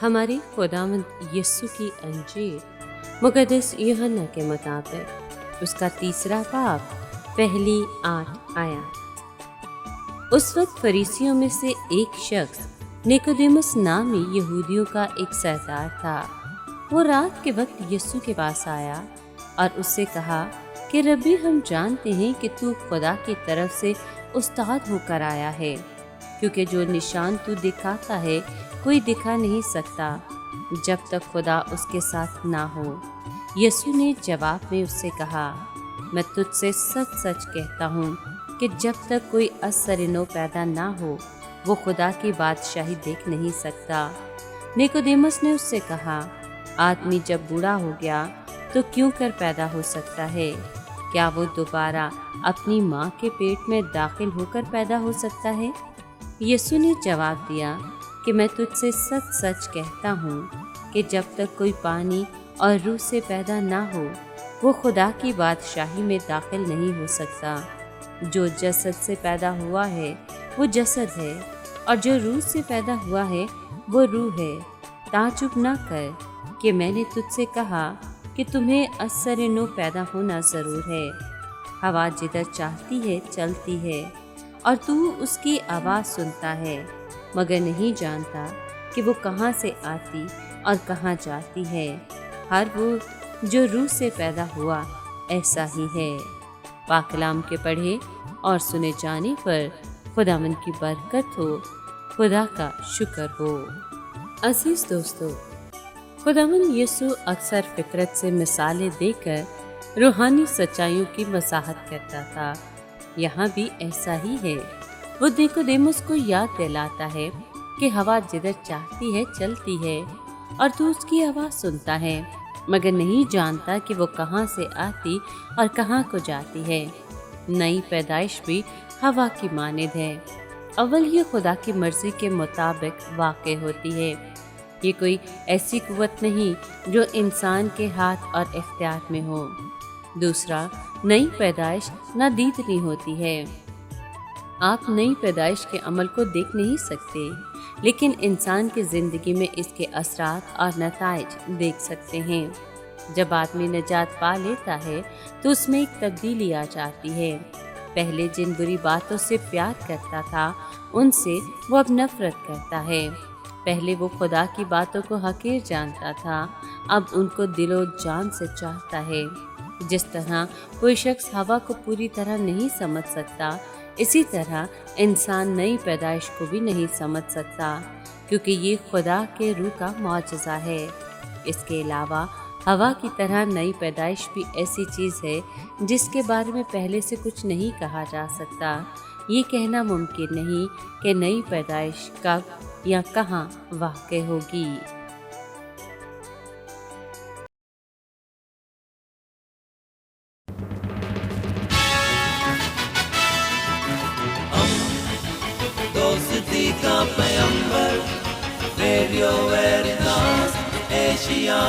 हमारे खुदावंद यीशु की अंजील मुक़द्दस यूहन्ना के मुताबिक उसका 3 बाब पहली 8 आयत। उस वक्त फरीसियों में से एक शख्स निकोदेमुस नामी यहूदियों का एक सरदार था। वो रात के वक्त यीशु के पास आया और उससे कहा कि रब्बी, हम जानते हैं कि तू खुदा की तरफ से उस्ताद होकर आया है, क्योंकि जो निशान तू दिखाता है कोई दिखा नहीं सकता जब तक खुदा उसके साथ ना हो। यीशु ने जवाब में उससे कहा, मैं तुझसे सच सच कहता हूँ कि जब तक कोई असर-ए-नौ पैदा ना हो वो खुदा की बादशाही देख नहीं सकता। निकोदेमुस ने उससे कहा, आदमी जब बूढ़ा हो गया तो क्यों कर पैदा हो सकता है? क्या वो दोबारा अपनी माँ के पेट में दाखिल होकर पैदा हो सकता है? यीशु ने जवाब दिया कि मैं तुझसे सच सच कहता हूँ कि जब तक कोई पानी और रूह से पैदा ना हो वो खुदा की बादशाही में दाखिल नहीं हो सकता। जो जसद से पैदा हुआ है वो जसद है, और जो रूह से पैदा हुआ है वो रूह है। ताज्जुब न कर कि मैंने तुझसे कहा कि तुम्हें असर-ए-नौ पैदा होना ज़रूर है। हवा जिधर चाहती है चलती है और तू उसकी आवाज़ सुनता है, मगर नहीं जानता कि वो कहाँ से आती और कहाँ जाती है। हर वो जो रूह से पैदा हुआ ऐसा ही है। पाक कलाम के पढ़े और सुने जाने पर खुदावंद की बरकत हो, खुदा का शुक्र हो। अजीज दोस्तों, खुदावंद यीशु अक्सर फितरत से मिसालें देकर रूहानी सच्चाइयों की वजाहत करता था। यहाँ भी ऐसा ही है। वो निकोदेमुस को याद दिलाता है कि हवा जिधर चाहती है चलती है और तू उसकी आवाज़ सुनता है, मगर नहीं जानता कि वो कहाँ से आती और कहाँ को जाती है। नई पैदाइश भी हवा की मानिद है। अव्वल ये खुदा की मर्जी के मुताबिक वाक़ई होती है। ये कोई ऐसी कुव्वत नहीं जो इंसान के हाथ और इख्तियार में हो। दूसरा, नई पैदाइश नादीदनी होती है। आप नई पैदाइश के अमल को देख नहीं सकते, लेकिन इंसान की ज़िंदगी में इसके असरात और नताइज देख सकते हैं। जब आदमी निजात पा लेता है तो उसमें एक तब्दीली आ जाती है। पहले जिन बुरी बातों से प्यार करता था उनसे वो अब नफरत करता है। पहले वो खुदा की बातों को हकीर जानता था, अब उनको दिलो जान से चाहता है। जिस तरह कोई शख्स हवा को पूरी तरह नहीं समझ सकता, इसी तरह इंसान नई पैदाइश को भी नहीं समझ सकता, क्योंकि ये खुदा के रूह का मौजज़ा है। इसके अलावा हवा की तरह नई पैदाइश भी ऐसी चीज़ है जिसके बारे में पहले से कुछ नहीं कहा जा सकता। ये कहना मुमकिन नहीं कि नई पैदाइश कब या कहाँ वाक़ई होगी। दोस्ती का पैगंबर, रेडियो वेरितास एशिया।